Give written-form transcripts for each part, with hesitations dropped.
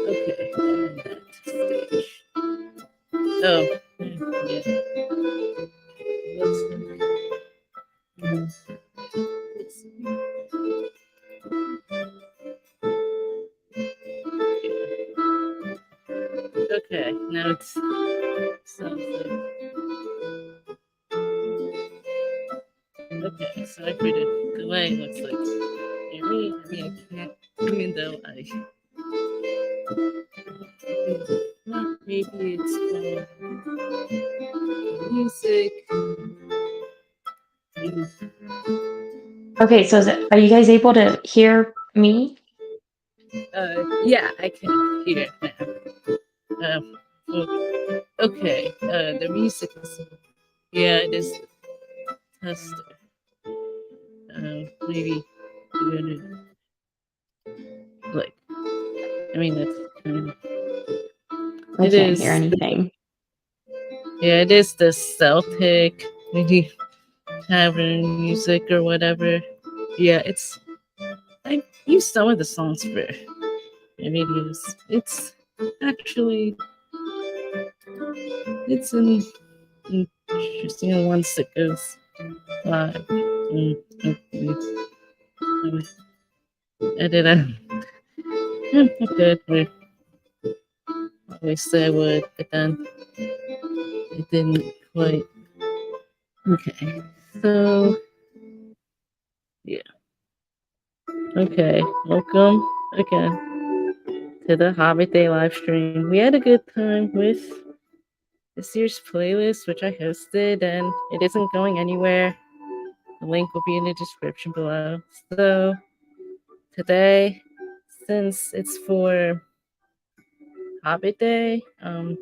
Okay, and that stage. Oh, yeah. Looks like. Let's see. Okay, now it's sounds like. Okay, sorry for the delay. Looks like I can't. Even though I maybe it's music. Okay, so are you guys able to hear me? Yeah, I can hear it now. Okay, the music is. Yeah, it is tester. Maybe we're gonna like. I mean, that's kind of. I It can't hear is. anything. Yeah, it is the Celtic, maybe tavern music or whatever. Yeah, it's. I use some of the songs for videos. It's actually it's an interesting once it goes live. Edit it. Good. We always say I would, but then it didn't quite. Okay, so yeah. Okay, welcome again to the Hobbit Day live stream. We had a good time with this year's playlist, which I hosted, and it isn't going anywhere. The link will be in the description below. So today, since it's for Hobbit Day, I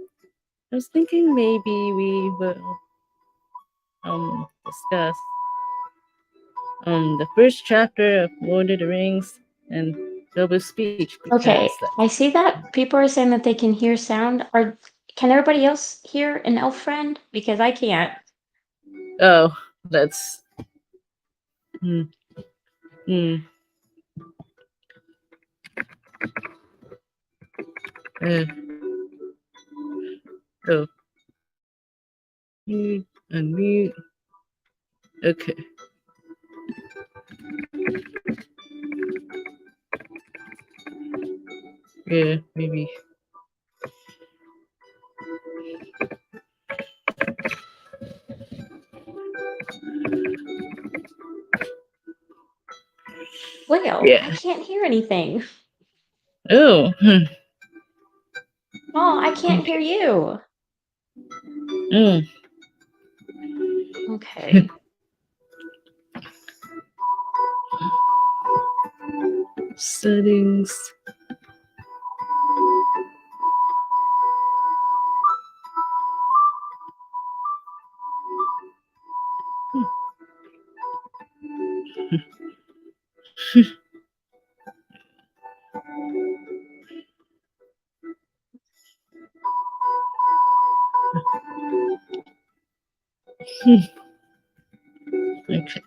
was thinking maybe we will discuss the first chapter of Lord of the Rings and Bilbo's speech because Okay, that's I see that people are saying that they can hear sound. Can everybody else hear an elf friend? Because I can't. oh that's hmm, hmm, uh, oh unmute. Okay. Yeah, maybe. Well, I Yeah. can't hear anything. Oh. Oh, I can't hear you. Mm. Okay. Settings. Okay.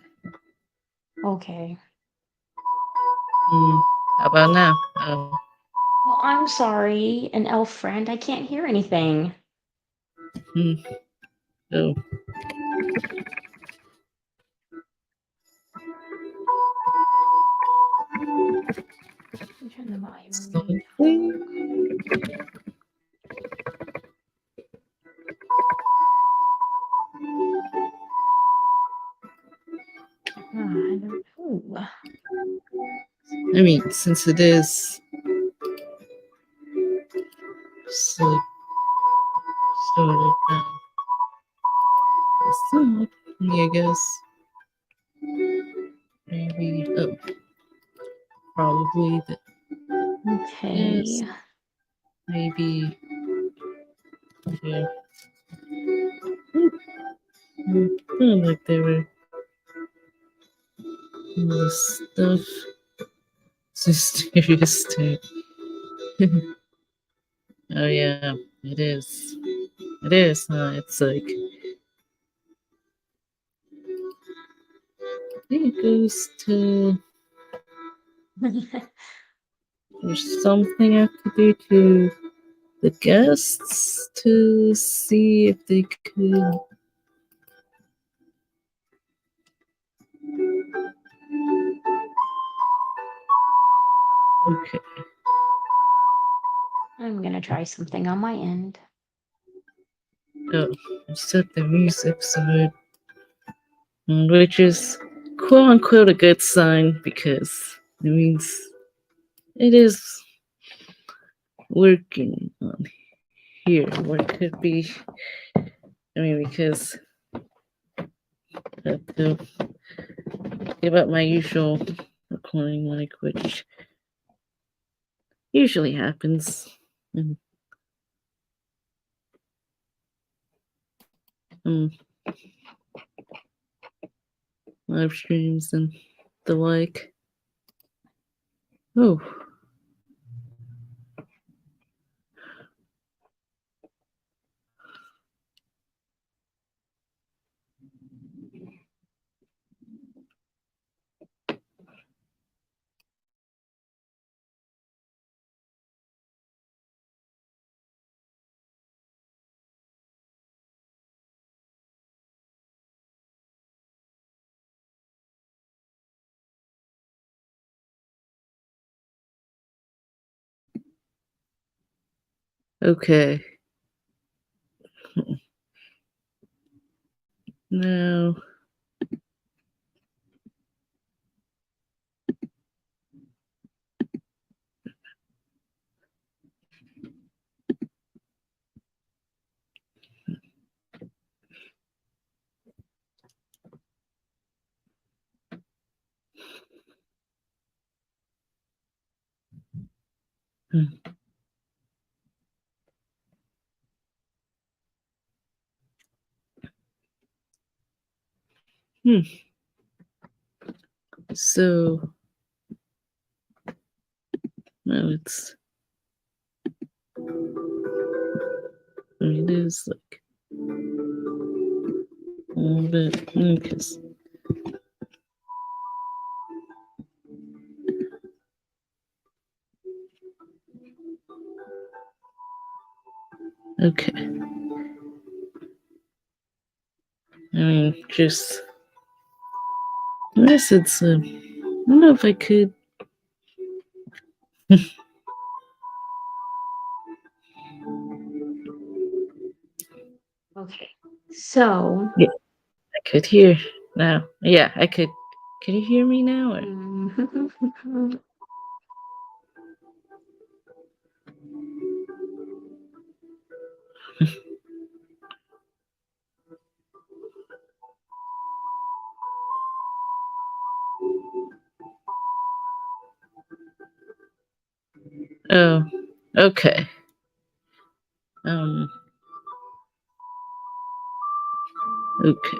Okay. How about now? Oh. Well, I'm sorry, an elf friend. I can't hear anything. Hmm. Oh. Turn the volume on mute. Something. I don't know. I mean, since it is so sort of somewhat, I guess maybe. Oh, probably the yes. Okay. Maybe. Yeah. Like they were the stuff. Mysterious too. Oh yeah, it is. It is. It's like I think it goes to There's something I have to do to the guests to see if they could. Okay. I'm gonna try something on my end. Oh, set the music so it, which is quote unquote a good sign because it means it is working on here. Or it could be, because I have to give up my usual recording mic, which usually happens in live streams and the like. Oh. Okay. Now. So now it's. It is like a little bit. Because. Okay. Just. I guess it's. I don't know if I could. Okay. So. Yeah, I could hear now. Yeah, I could. Can you hear me now? Or? Oh, okay. Okay.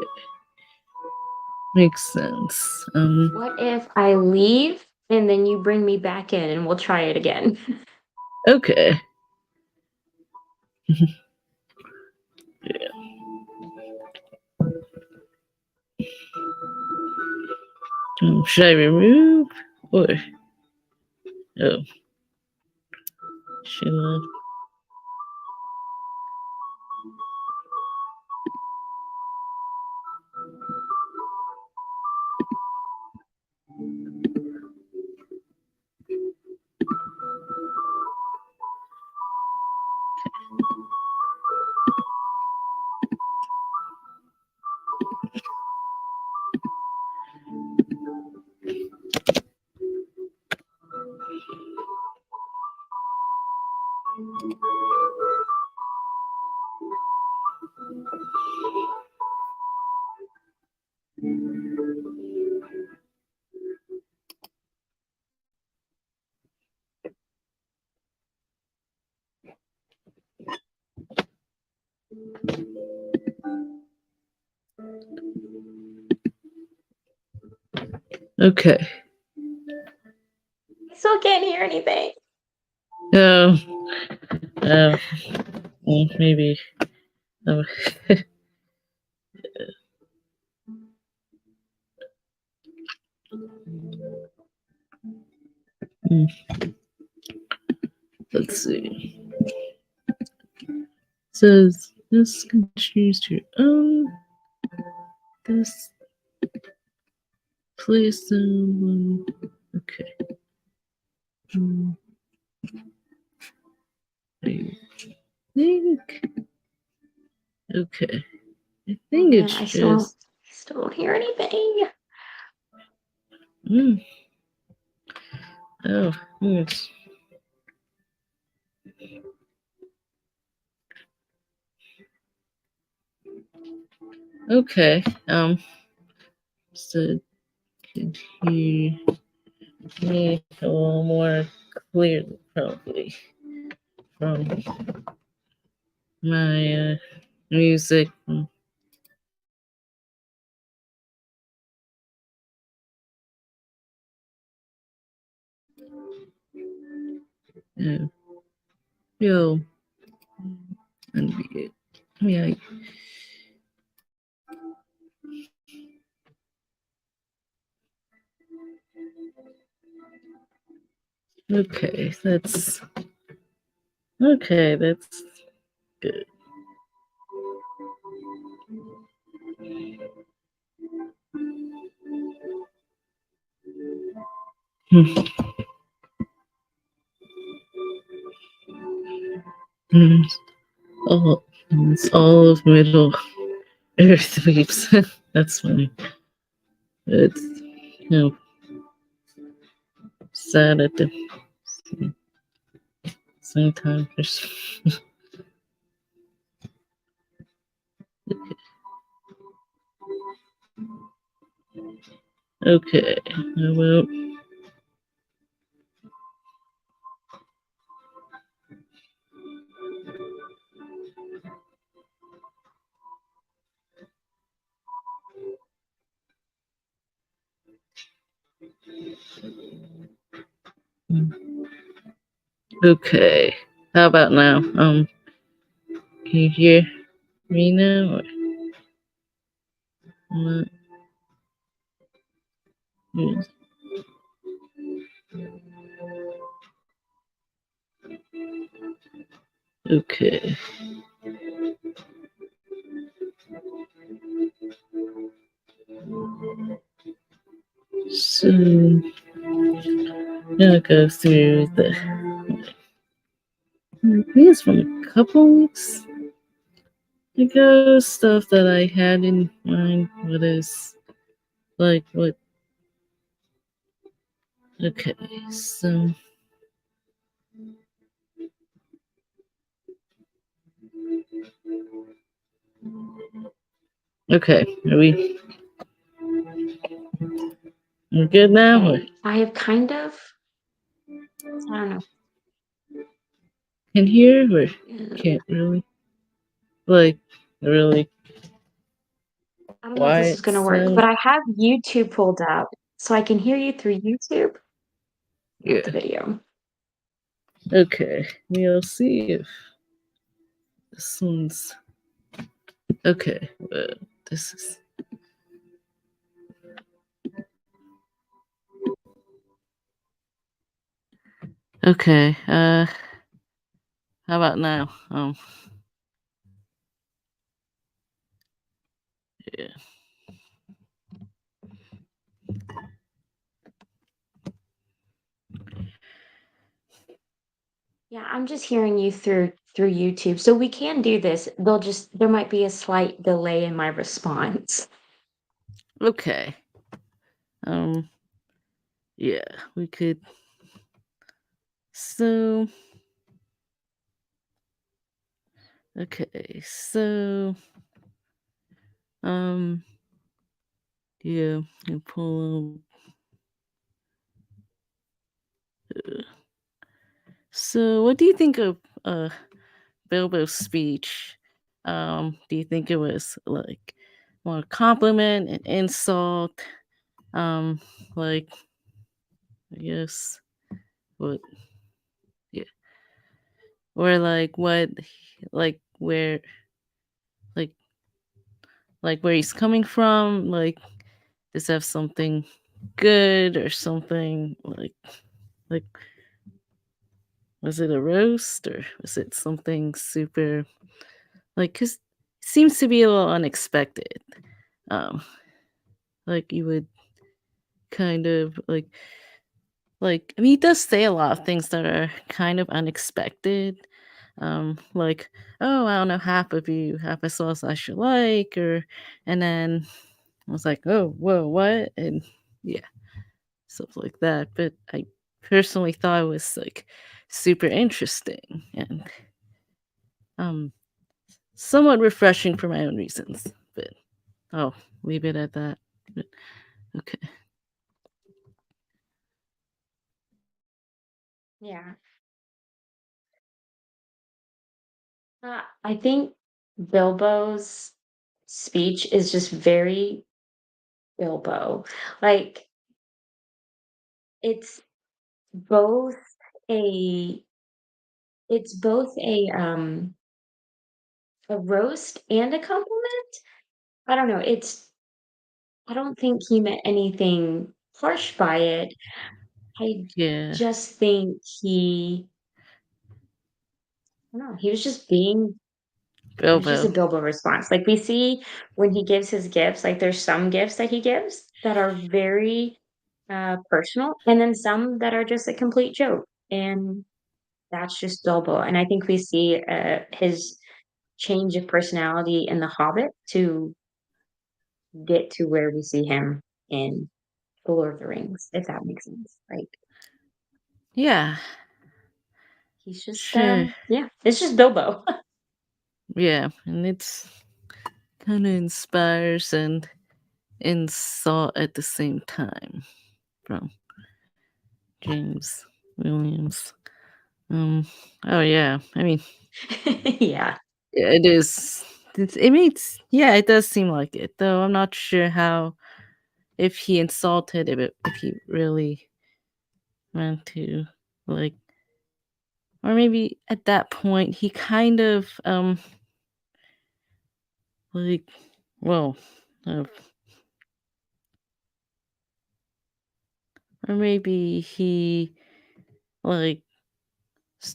Makes sense. What if I leave and then you bring me back in and we'll try it again? Okay. Yeah. Should I remove or? Oh, she left. Okay. I still can't hear anything. Oh. Maybe. Oh. let's see. Says this can choose to own this place someone. Okay. I think. Okay. I think Man, it's I still just. don't hear anything. Oh, yes. Okay. So could you me a little more clearly, probably from my music. Uh, Yo, and yeah. Okay, that's okay. That's good. Hmm. Mm, it's all of Middle Earth weeps. That's funny. It's sad at the same time. Okay, well, okay. How about now? Can you hear me now? Or not? Yes. Okay. So now go through the. I think it's from a couple weeks ago. Stuff that I had in mind. What is like what? Okay, so okay, are we we're good now? Or Okay, I have kind of, I don't know. can hear or uh, can't really? Like really I don't know if this is quiet gonna work, but sound? I have YouTube pulled up so I can hear you through YouTube, not the Yeah. video. Okay. We'll see if this one's okay. This is okay. How about now? Yeah. Yeah, I'm just hearing you through YouTube. So we can do this. There might be a slight delay in my response. Okay. Um. Yeah, we could. So. Okay. So. Um. Yeah. You pull. So, what do you think of Bilbo's speech? Do you think it was like more compliment and insult? Um, like I guess what? Yeah, or like what? Like like like where he's coming from? Like does it have something good or something like Was it a roast or was it something super like, 'cause it seems to be a little unexpected. Um, like you would kind of I mean, he does say a lot of things that are kind of unexpected. Like, "Oh, I don't know half of you, half a sauce I should like," or and then I was like, "Oh, whoa, what?" And yeah, stuff like that. But I personally thought it was like super interesting and um somewhat refreshing for my own reasons. But I'll leave it at that. But, okay. Yeah. I think Bilbo's speech is just very Bilbo. Like, it's both a it's both a roast and a compliment. I don't know, I don't think he meant anything harsh by it. I Yeah. just think I don't know, he was just being it was just a Bilbo. Bilbo response. Like, we see when he gives his gifts, like, there's some gifts that he gives that are very, personal, and then some that are just a complete joke, and that's just Bilbo, and I think we see, his change of personality in The Hobbit to get to where we see him in The Lord of the Rings, if that makes sense. Like, Yeah. he's just, Sure. yeah, it's just Bilbo. Yeah. And it's kind of inspires and insult at the same time from James Williams. Um, oh yeah. I mean, Yeah. yeah, it is. It makes yeah, it does seem like it. Though I'm not sure how if he insulted if he really meant to like or maybe at that point he kind of like well uh, or maybe he like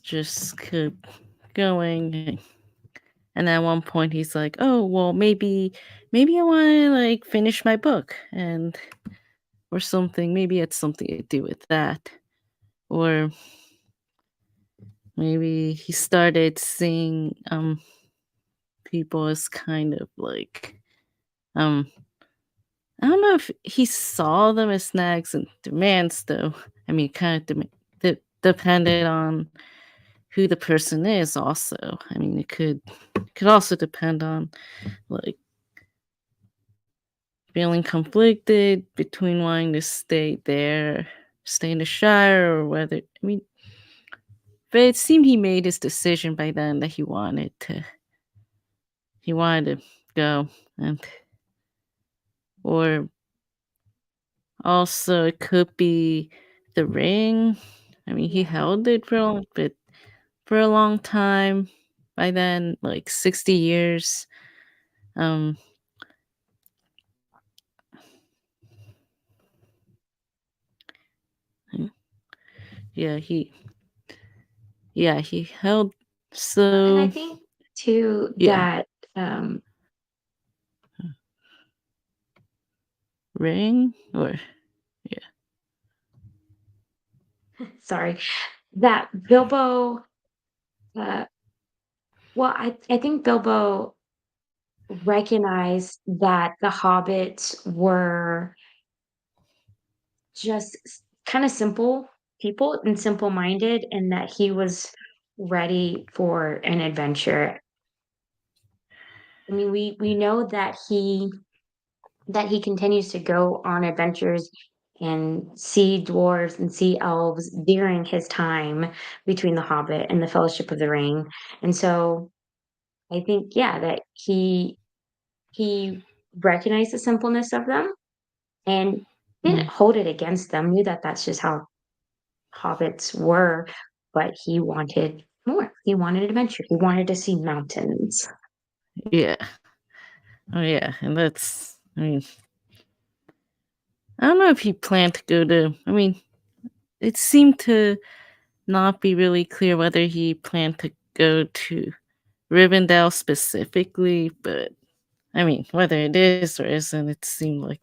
just kept going and at one point he's like, "Oh, well, maybe I want to like finish my book and or something. Maybe it's something to do with that." Or maybe he started seeing people as kind of like um I don't know if he saw them as snags and demands though. I mean, kind of depended on who the person is also. I mean, it could also depend on like feeling conflicted between wanting to stay there, stay in the Shire, or whether I mean, but it seemed he made his decision by then that he wanted to go, and or also it could be the ring. I mean, he Yeah. held it for a long time. By then, like 60 years. Um, yeah, he held And I so think too yeah, that, um ring or yeah. sorry, that Bilbo, uh well, I think Bilbo recognized that the hobbits were just kind of simple people and simple-minded, and that he was ready for an adventure. I mean, we know that he continues to go on adventures and see dwarves and see elves during his time between The Hobbit and The Fellowship of the Ring. And so I think, yeah, that he recognized the simpleness of them and didn't Mm, hold it against them, knew that that's just how hobbits were, but he wanted more. He wanted adventure. He wanted to see mountains. yeah. Oh yeah, and that's I mean, I don't know if he planned to go to I mean, it seemed to not be really clear whether he planned to go to Rivendell specifically, but I mean, whether it is or isn't, it seemed like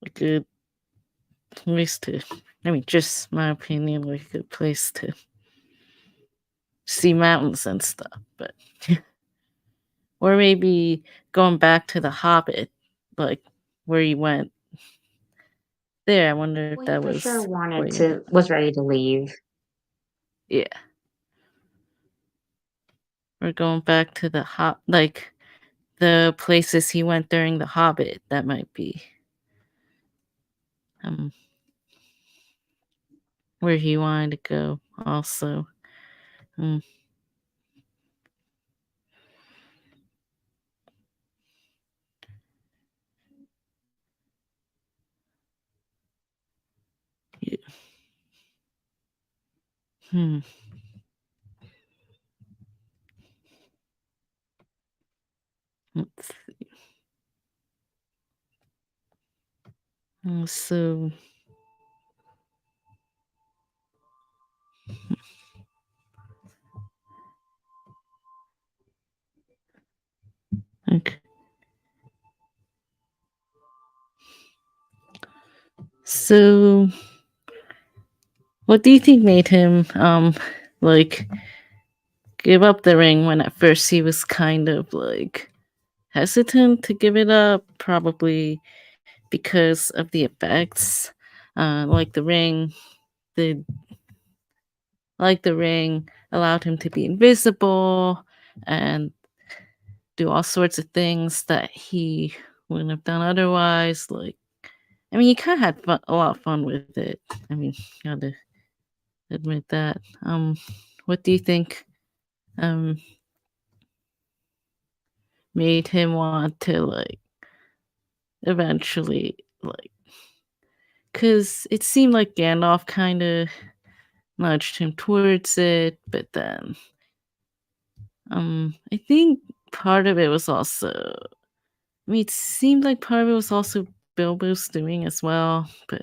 a good place to. I mean, just my opinion, like a good place to see mountains and stuff. But or maybe going back to the Hobbit, like where he went there. I wonder if Well, he that for sure was where wanted he went. to was ready to leave. Yeah, or going back to like the places he went during the Hobbit. That might be um where he wanted to go. Also, mm, yeah. Hmm. Let's so okay. So, what do you think made him like give up the ring when at first he was kind of like hesitant to give it up? Probably because of the effects, like the the ring allowed him to be invisible and do all sorts of things that he wouldn't have done otherwise. Like, I mean, he kind of had a lot of fun with it. I mean, gotta admit that. What do you think um made him want to like eventually like? Because it seemed like Gandalf kind of nudged him towards it, but then I think part of it was also. I mean, it seemed like part of it was also Bilbo's doing as well, but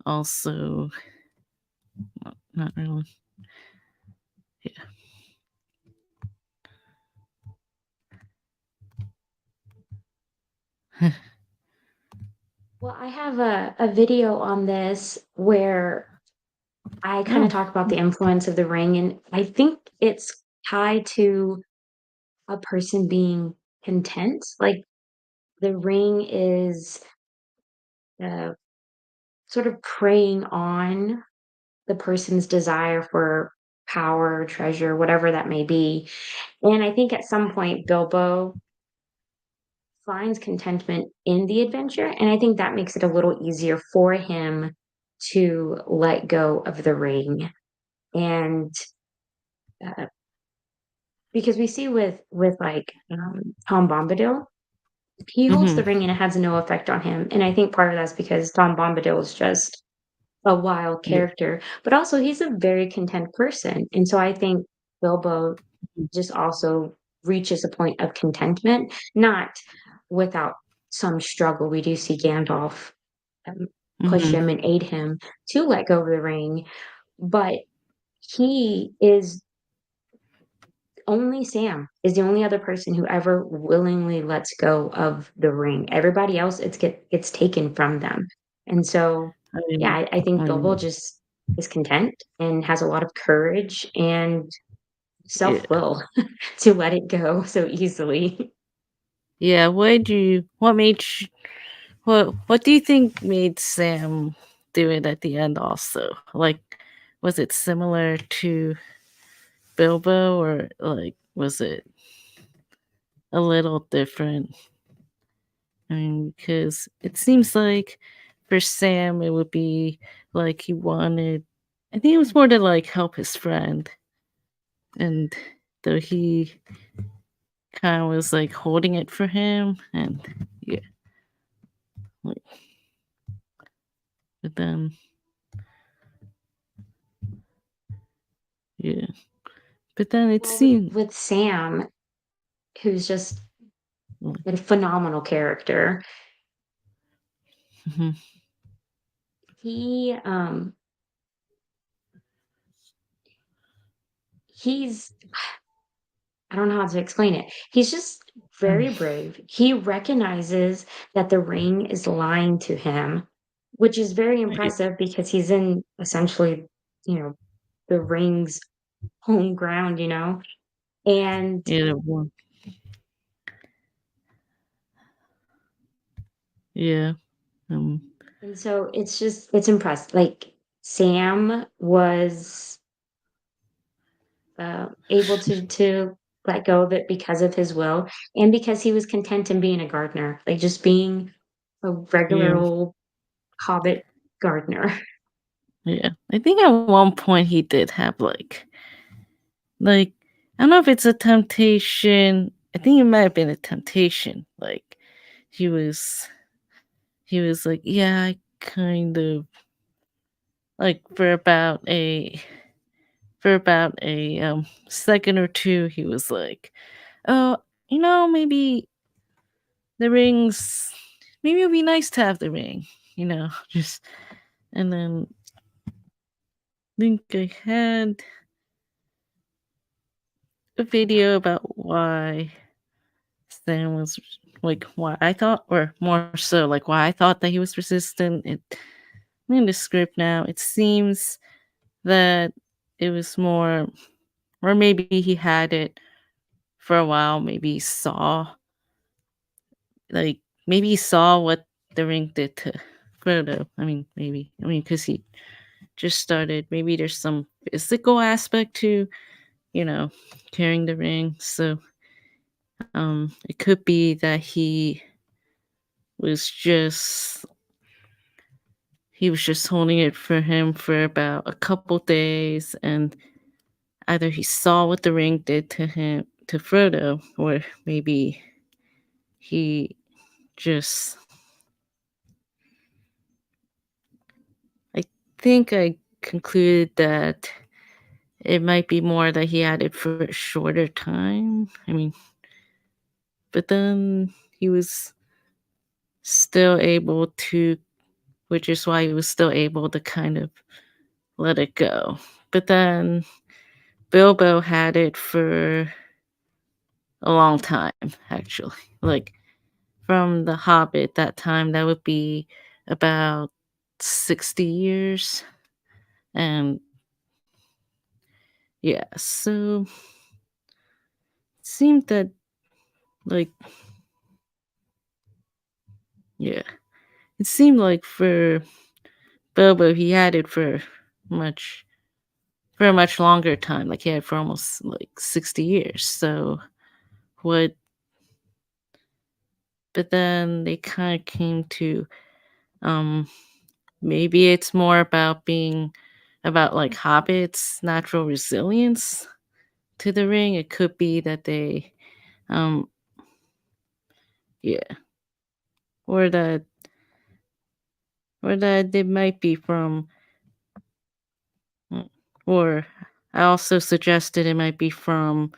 also not really. Yeah. Well, I have a video on this where I kind of Oh. talk about the influence of the ring, and I think it's tied to a person being content. Like the ring is uh, sort of preying on the person's desire for power, treasure, whatever that may be. And I think at some point, Bilbo finds contentment in the adventure. And I think that makes it a little easier for him to let go of the ring. And uh, because we see with like Tom Bombadil, he holds the Mhm. ring and it has no effect on him. And I think part of that's because Tom Bombadil is just a wild Yeah. character, but also he's a very content person. And so I think Bilbo just also reaches a point of contentment, not without some struggle. We do see Gandalf um, push Mhm. him and aid him to let go of the ring, but he is only Sam is the only other person who ever willingly lets go of the ring. Everybody else, gets taken from them, and so yeah, I think I Bilbo mean, just is content and has a lot of courage and yeah. self will to let it go so easily. Yeah, what made what do you think made Sam do it at the end also? Like, was it similar to Bilbo or like was it a little different? I mean, because it seems like for Sam it would be like he wanted I think it was more to like help his friend and though he kind of was like holding it for him and yeah, like, but then yeah. But then it Well, with seemed with Sam, who's just like, a phenomenal character, mhm, he he's I don't know how to explain it. He's just Mm, very brave. He recognizes that the ring is lying to him, which is very yeah, impressive because he's in essentially, you know, the ring's home ground, And yeah, well, yeah, um, and so it's impressed. Like Sam was able to let go of it because of his will and because he was content in being a gardener, like just being a regular yeah, old Hobbit gardener. yeah. I think at one point he did have like I don't know if it's a temptation. I think it might have been a temptation. Like he was he was like, yeah, I kind of like for about a second or two, he was like, oh, maybe the rings, maybe it'd be nice to have the ring, just and then think I had a video about why Stan was like why I thought, or more so like why I thought that he was resistant. I'm in the script now. It seems that it was more, or maybe he had it for a while. Maybe he saw what the ring did to Frodo. I mean, maybe. I mean, because he just started. Maybe there's some physical aspect to, you know, carrying the ring. So, it could be that was just he was just holding it for him for about a couple days, and either he saw what the ring did to Frodo, or maybe he just I think I concluded that it might be more that he had it for a shorter time. I mean, but then he was still able to, which is why he was still able to kind of let it go. But then Bilbo had it for a long time, actually. Like from The Hobbit, that time, that would be about 60 years. And yeah, so it seemed that, like, yeah, it seemed like for Bilbo, he had it much for a much longer time. Like he had it for almost like 60 years. So what but then they kind of came to um maybe it's more about being about like hobbits' natural resilience to the ring. It could be that they um yeah, or that they might be from mm, or I also suggested it might be from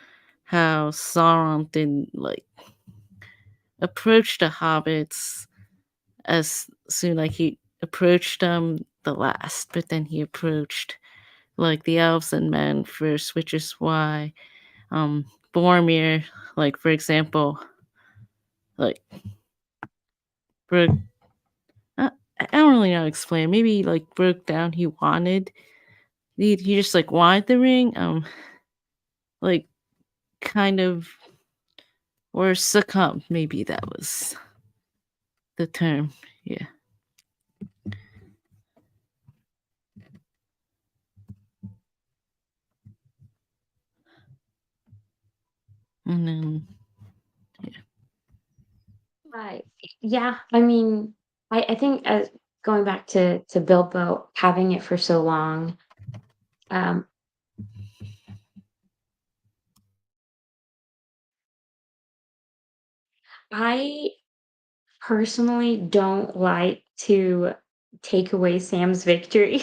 how Sauron didn't like approach the hobbits as soon, like he approached them the last, but then he approached like the elves and men first, which is why Boromir, like for example, like broke I don't really know how to explain. Maybe like broke down he just like wanted the ring, like kind of, or succumbed, maybe that was the term. Yeah. And then Right. Yeah. I mean, I think going back to Bilbo having it for so long, um, I personally don't like to take away Sam's victory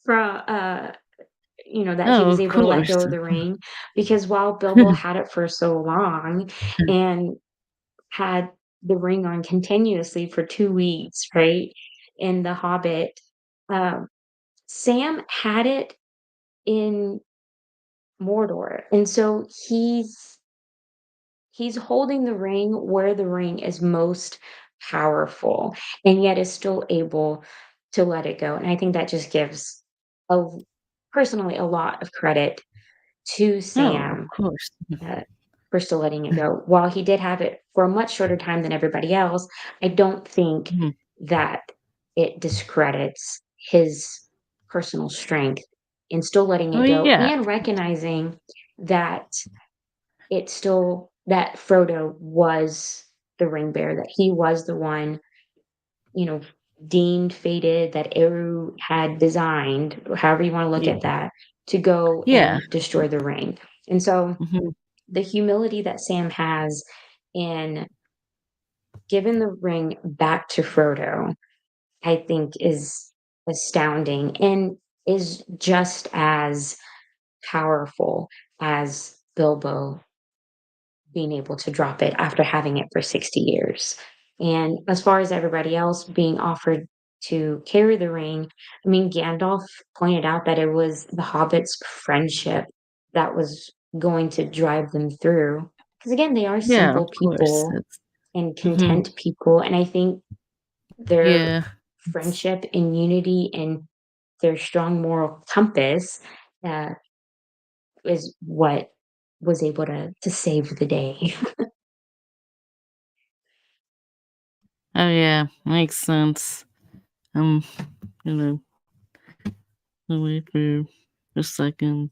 from that he oh, was of able to let course. go of the ring because while Bilbo had it for so long and had the ring on continuously for 2 weeks, right, in The Hobbit, um, Sam had it in Mordor. And so he's holding the ring where the ring is most powerful and yet is still able to let it go. And I think that just gives a personally a lot of credit to Oh, of Sam course. uh, for still letting it go. While he did have it for a much shorter time than everybody else, I don't think Mhm. that it discredits his personal strength in still letting Oh, it go yeah. and recognizing that it's still that Frodo was the ring bearer, that he was the one, you know, deemed fated, that Eru had designed, however you want to look Yeah. at that, to go Yeah. and destroy the ring. And so Mhm. the humility that Sam has in giving the ring back to Frodo, I think is astounding and is just as powerful as Bilbo being able to drop it after having it for 60 years. And as far as everybody else being offered to carry the ring, I mean, Gandalf pointed out that it was the hobbits' friendship that was going to drive them through. Because again, they are Yeah, of simple course. people It's and mhm. content people. And I think their Yeah. It's friendship and unity and their strong moral compass uh, is what was able to save the day. oh, yeah. Makes sense. Um, you know, wait for a second.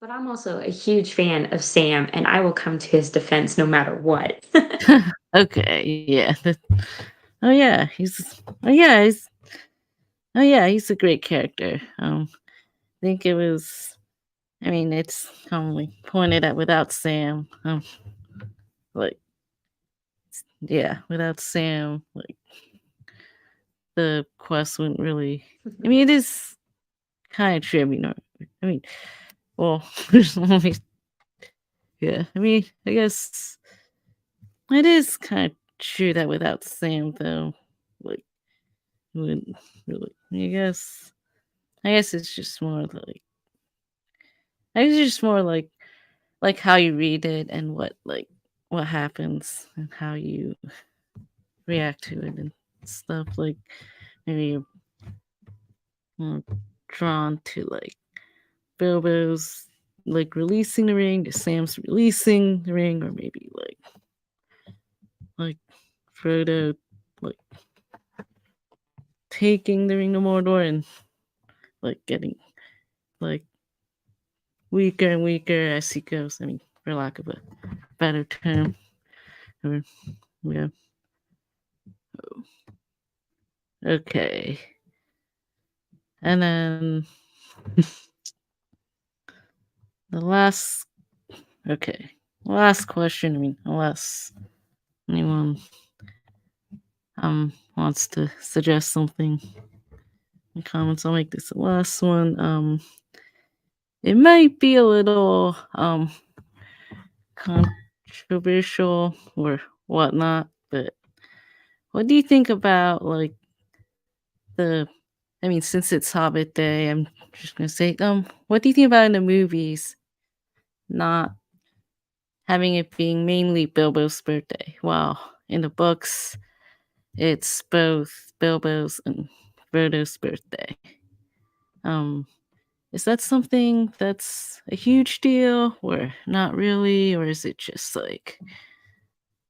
But I'm also a huge fan of Sam, and I will come to his defense no matter what. Okay, yeah. Oh, yeah. He's a great character. I think it was I mean, it's commonly pointed at without Sam, like, yeah, without Sam, like, the quest wouldn't really I mean, it is kinda true, I mean, well, there's only yeah, I mean, I guess it is kinda true that without Sam, though, like, it wouldn't really I guess it's just more it's just more like how you read it and what happens and how you react to it and stuff, like, maybe you're more drawn to, like, Bilbo's, like, releasing the ring, to Sam's releasing the ring, or maybe, like, Frodo, like, taking the ring to Mordor and, like, getting, like, weaker and weaker as he goes, I mean, for lack of a better term, or yeah. Okay. And then the last okay, last question, I mean, unless anyone, wants to suggest something in comments, I'll make this the last one, it might be a little, controversial or whatnot, but what do you think about, like, the I mean, since it's Hobbit Day, I'm just gonna say, what do you think about in the movies not having it being mainly Bilbo's birthday? Wow, in the books, it's both Bilbo's and Frodo's birthday. Um, is that something that's a huge deal or not really? Or is it just like,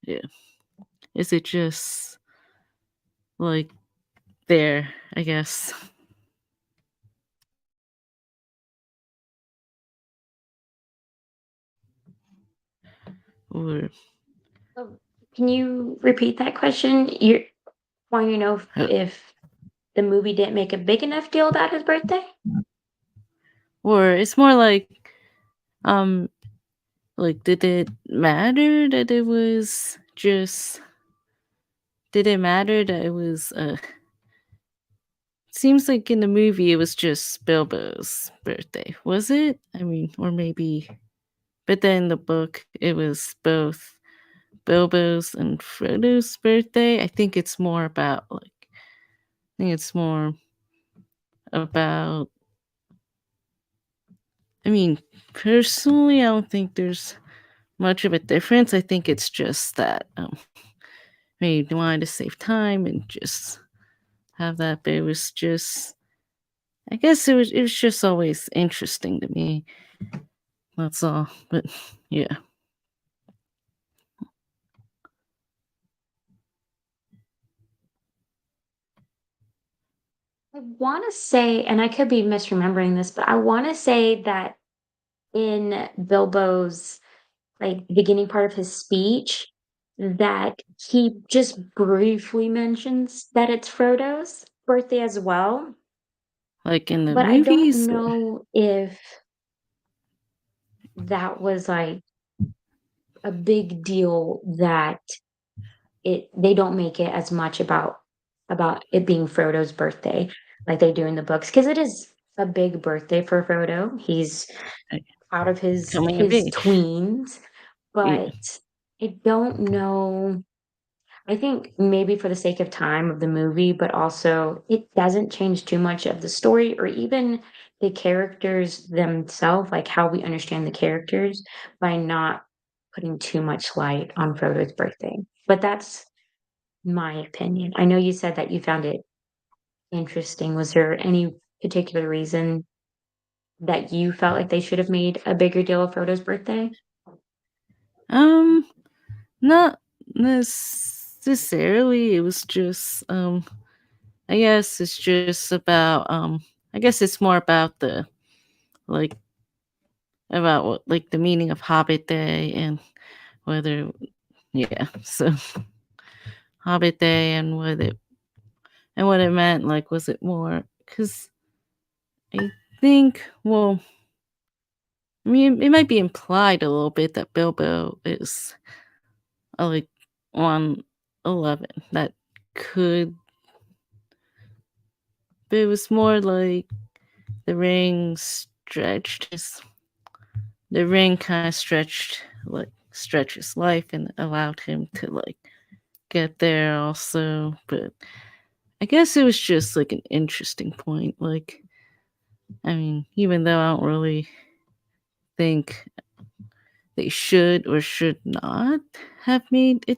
yeah, is it just like there, I guess? Or, Oh, can you repeat that question? You're wanting to know uh, if the movie didn't make a big enough deal about his birthday? or it's more um, like, did it matter that it was just, did it matter that it was, seems like in the movie it was just Bilbo's birthday. Was it? I mean, or maybe but then in the book it was both Bilbo's and Frodo's birthday. I think it's more about I think it's more about I mean, personally, I don't think there's much of a difference. I think it's just that maybe they wanted to save time and just have that, but it was just I guess it was just always interesting to me. That's all. But yeah. I want to say, and I could be misremembering this, but I want to say that in Bilbo's like beginning part of his speech, that he just briefly mentions that it's Frodo's birthday as well. Like in the But I don't movies? know if that was like a big deal that it they don't make it as much about it being Frodo's birthday like they do in the books because it is a big birthday for Frodo. He's Like, out of coming of his age. tweens, Yeah. but I don't know. I think maybe for the sake of time of the movie, but also it doesn't change too much of the story or even the characters themselves, like how we understand the characters by not putting too much light on Frodo's birthday. But that's my opinion. I know you said that you found it interesting. Was there any particular reason that you felt like they should have made a bigger deal of Frodo's birthday? Um, Not necessarily. It was just I guess it's just about I guess it's more about the like about what like the meaning of Hobbit Day and whether yeah, so Hobbit Day and what it meant, like was it more cuz I think well, I mean it might be implied a little bit that Bilbo is like 111 that could but it was more like the ring stretched his the ring kind of stretch his life and allowed him to get there also. But I guess it was just like an interesting point. Like I mean, even though I don't really think they should or should not have made a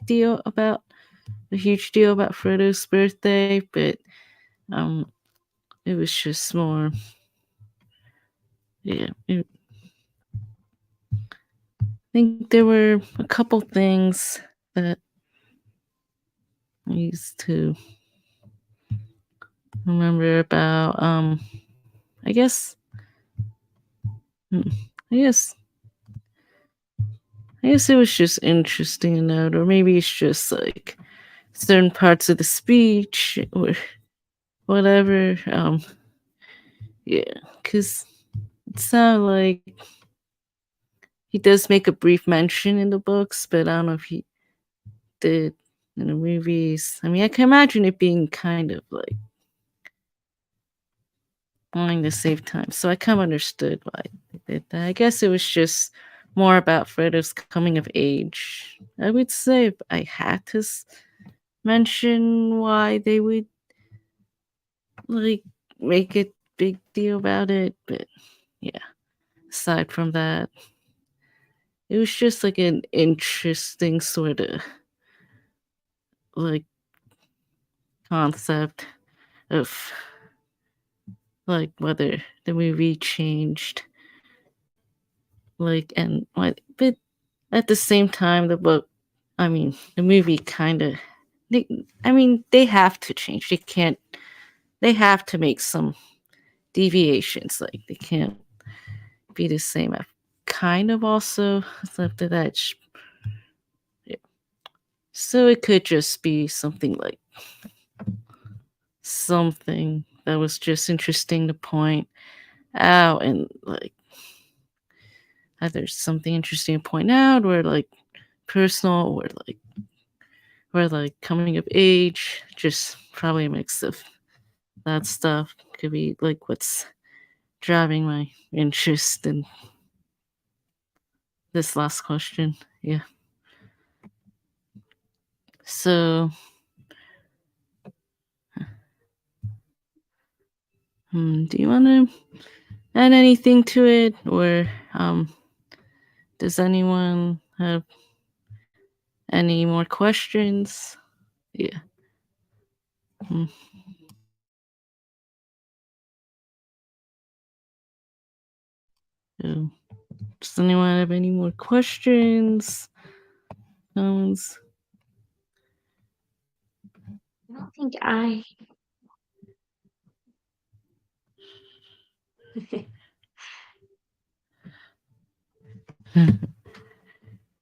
huge deal about Frodo's birthday, but um it was just more yeah. I think there were a couple things that I used to remember about I guess hmm, I guess I guess it was just interesting to note, or maybe it's just like certain parts of the speech or whatever. Yeah, because it sounded like he does make a brief mention in the books, but I don't know if he did in the movies. I mean, I can imagine it being kind of like wanting to save time. So I kind of understood why they did that. I guess it was just more about Frodo's coming of age. I would say if I had to mention why they would like make a big deal about it, but yeah. Aside from that, it was just like an interesting sort of like concept of like whether the movie changed like and what but at the same time the book I mean the movie kind of they I mean they have to change they have to make some deviations like they can't be the same I've kind of also after that yeah. So it could just be something like something that was just interesting to point out and like either something interesting to point out or like personal or like coming of age just probably a mix of that stuff could be like what's driving my interest in this last question yeah So, do you want to add anything to it, or does anyone have any more questions? Yeah. Mm, so, does anyone have any more questions? Comments? I don't think I.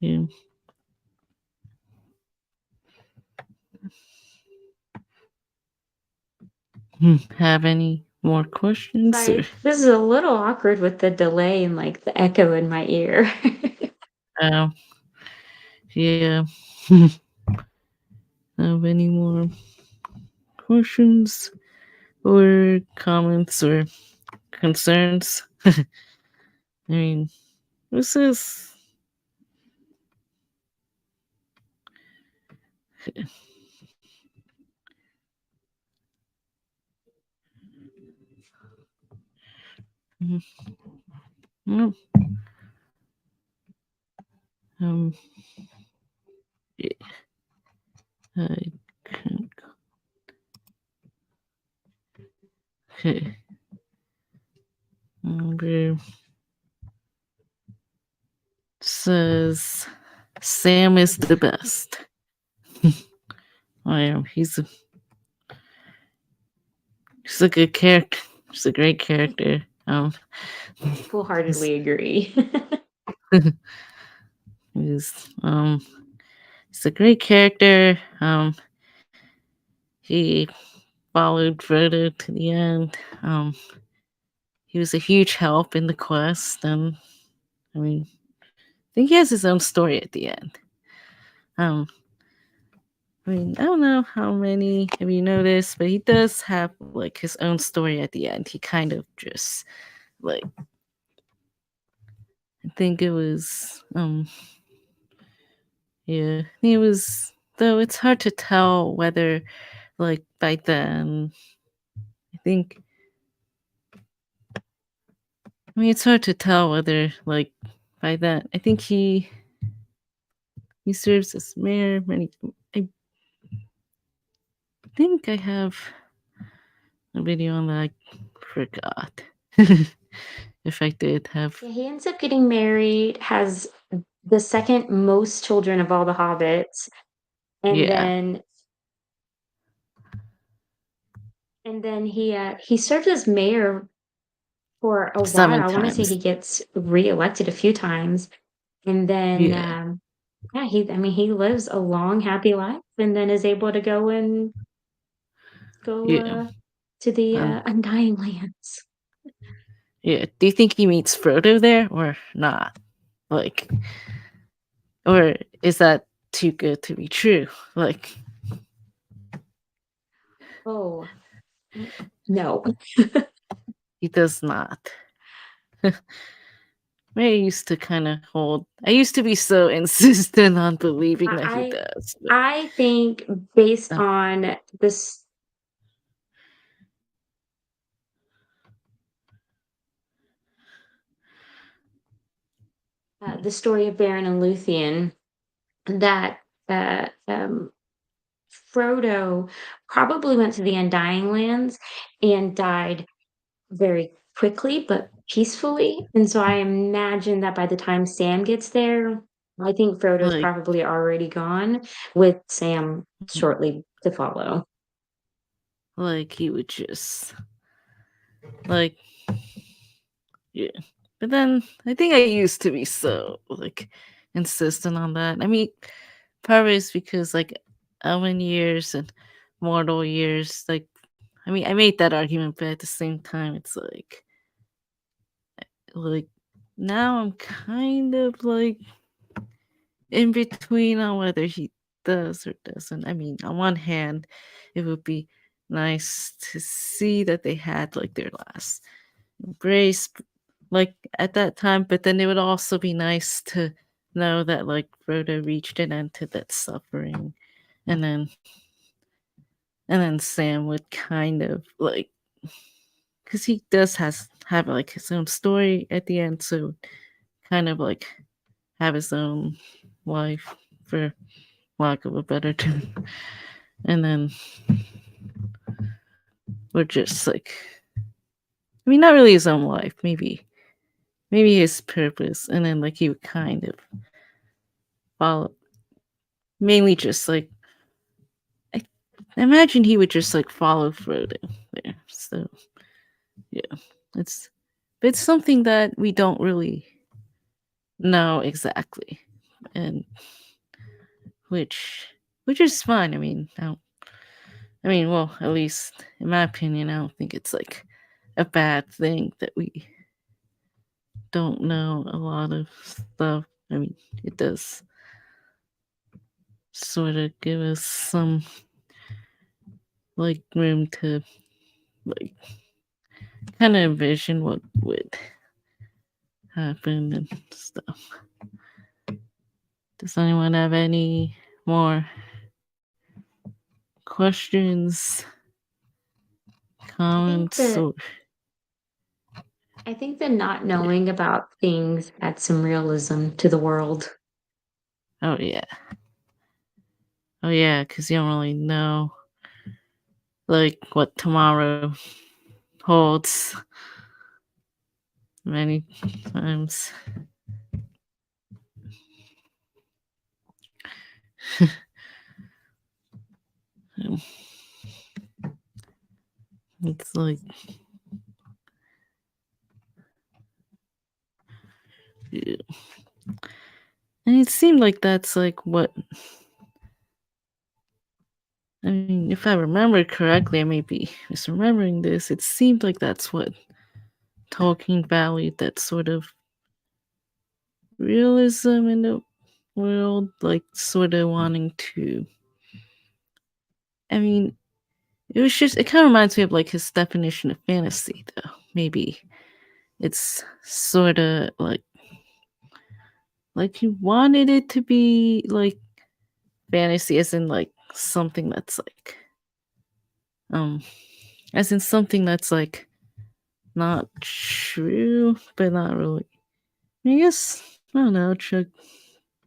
Yeah. Have any more questions? Or, Sorry, this is a little awkward with the delay and like the echo in my ear. um, yeah. Have any more questions or comments or concerns? I mean, this is. Mm, Um, yeah, I can, okay. Number says Sam is the best. I am. He's a good character. He's a great character. He's, Full-heartedly agree. he's he's a great character. He followed Frodo to the end. He was a huge help in the quest, and I mean, I think he has his own story at the end. Um, I mean, I don't know how many have you noticed, but he does have like his own story at the end. He kind of just like I think it was yeah, he was though it's hard to tell whether like by then I think I mean it's hard to tell whether like by then I think he serves as mayor many I think I have a video on that I forgot. If I did have Yeah, he ends up getting married, has the second most children of all the hobbits, and yeah, then he served as mayor for a while. seven I want to say he times. gets reelected a few times, and then Yeah, yeah, he lives a long, happy life, and then is able to go yeah. to the Um, Undying Lands. yeah. Do you think he meets Frodo there or not? Like, or is that too good to be true? Like, Oh no, he does not. I used to kind of hold. I used to be so insistent on believing that he I does. But, I think based uh, on this the story of Beren and Luthien that Frodo probably went to the Undying Lands and died very quickly but peacefully. And so I imagine that by the time Sam gets there, I think Frodo's like, probably already gone with Sam shortly to follow. like he would just like, yeah. But then I think I used to be so like insistent on that. I mean, part of it is because like Elven years and mortal years, like I mean, I made that argument, but at the same time, it's like now I'm kind of like in between on whether he does or doesn't. I mean, on one hand, it would be nice to see that they had like their last embrace, like at that time, but then it would also be nice to know that like Frodo reached an end to that suffering and then Sam would kind of like, because he does has have like his own story at the end, so kind of like have his own life, for lack of a better term, and then we're just like, I mean, not really his own life, maybe his purpose, and then like he would kind of follow, mainly just like, I imagine he would just like follow Frodo there. So yeah, it's it's something that we don't really know exactly, and which which is fine. I mean, well, at least in my opinion, I don't think it's like a bad thing that we don't know a lot of stuff. I mean, it does sort of give us some like room to like kind of envision what would happen and stuff. Does anyone have any more questions, I think comments, that or I think that not knowing about things adds some realism to the world. oh yeah, because you don't really know like what tomorrow holds many times. It's like, yeah. And it seemed like that's like what, I mean, if I remember correctly, I may be misremembering this. It seemed like that's what Tolkien valued, that sort of realism in the world, like sort of wanting to. I mean, it kind of reminds me of like his definition of fantasy, though. Maybe it's sort of like he wanted it to be like fantasy, as in like something that's like, um, as in something that's like not true, but not really. I guess I don't know. Check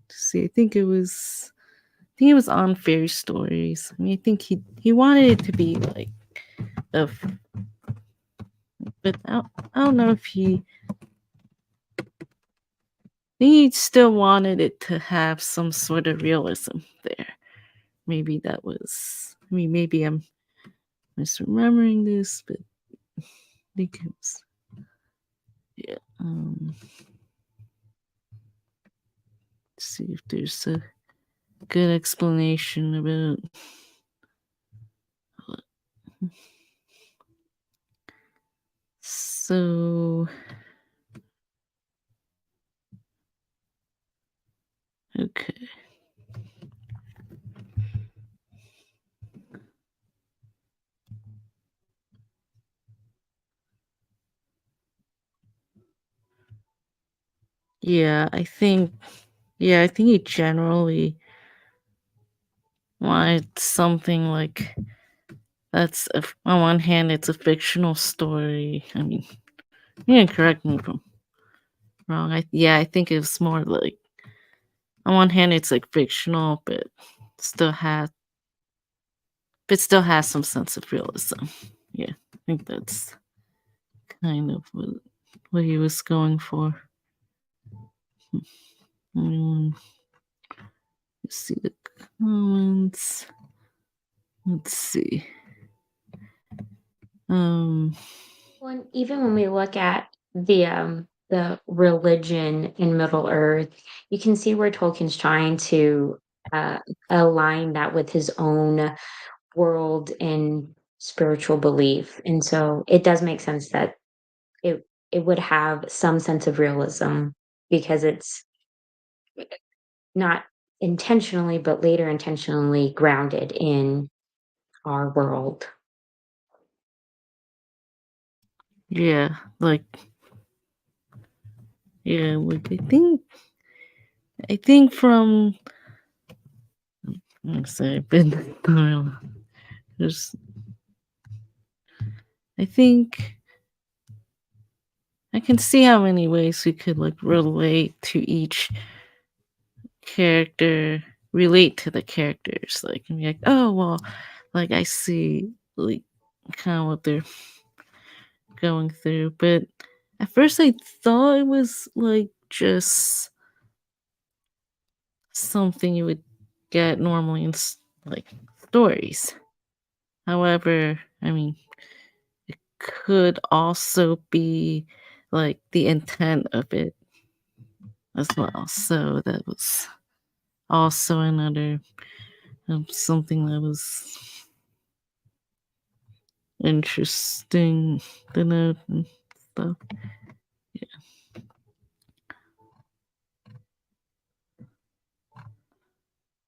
to see. I think it was on fairy stories. I mean, I think he wanted it to be like a, but I don't know if he still wanted it to have some sort of realism there. Maybe that was. I mean, maybe I'm misremembering this, but I think it was. Yeah. Let's see if there's a good explanation about. So okay. Yeah, I think. Yeah, I think he generally wanted something like that's on one hand it's a fictional story. I mean, you can correct me if I'm wrong. I think it's more like on one hand it's like fictional, still has still has some sense of realism. Yeah, I think that's kind of what he was going for. Um, let's see the comments. Let's see. Um, When even when we look at the religion in Middle Earth, you can see where Tolkien's trying to uh, align that with his own world and spiritual belief, and so it does make sense that it would have some sense of realism because it's not intentionally, but later intentionally grounded in our world. yeah, like I think from say, but there's, I think I can see how many ways we could like relate to each character, relate to the characters, like and be like, oh well, like I see like kind of what they're going through. But at first I thought it was like just something you would get normally in like stories. However, I mean, it could also be like the intent of it as well. So that was also another something that was interesting to note and stuff. Yeah.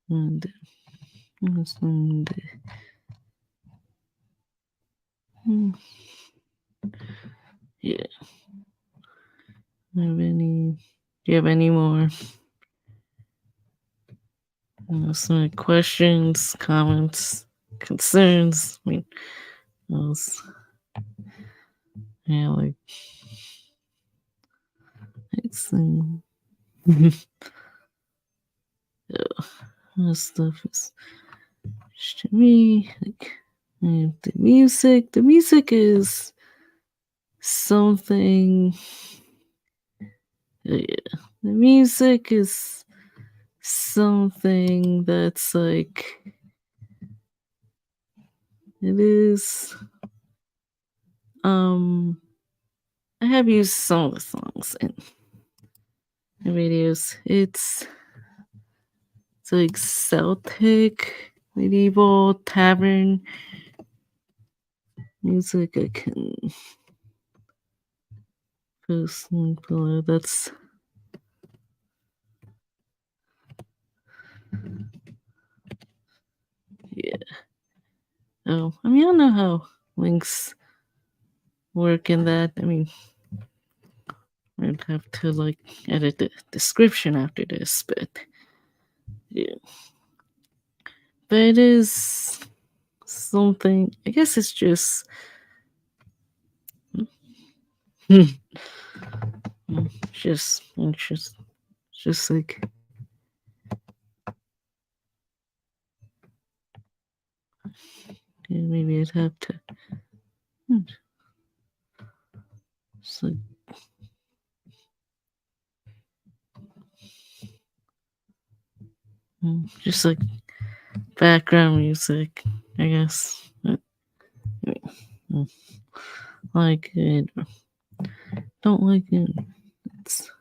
And, and hmm, yeah. Do you have any more some questions, comments, concerns? I mean, those, yeah, like it's that stuff is to me like the music. The music is something. Yeah, the music is something that's like it is. Um, I have used some of the songs in the videos. It's like Celtic, medieval, tavern music. I can post link below. That's yeah. Oh, I mean, I don't know how links work in that. I mean, I'd have to like edit the description after this, but yeah. But it is something. I guess it's just just anxious. Just like yeah, maybe I'd have to. Just like just like background music, I guess. Like it, or don't like it. It's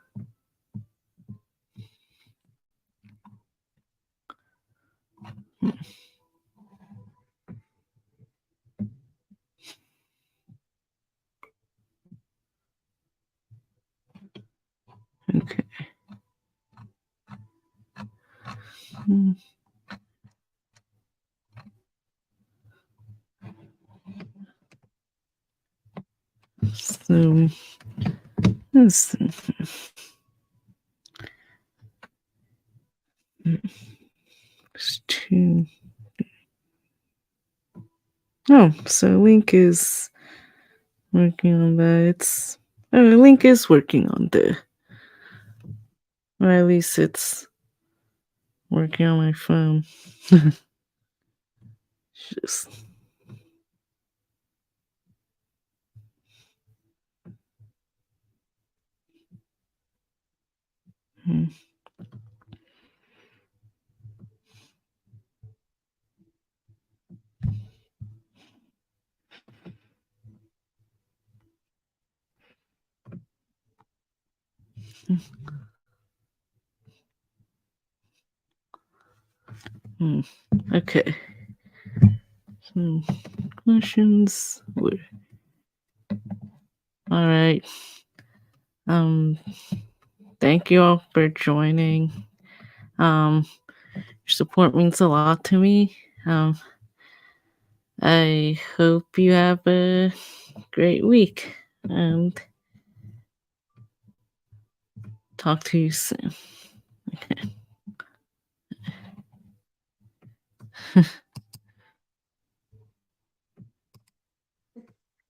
okay. So this is two. Oh, so Link is working on that. Link is working on or at least it's working on my phone. Just hmm, hmm. Okay. So questions. All right. Um. Thank you all for joining. Your support means a lot to me. I hope you have a great week and talk to you soon.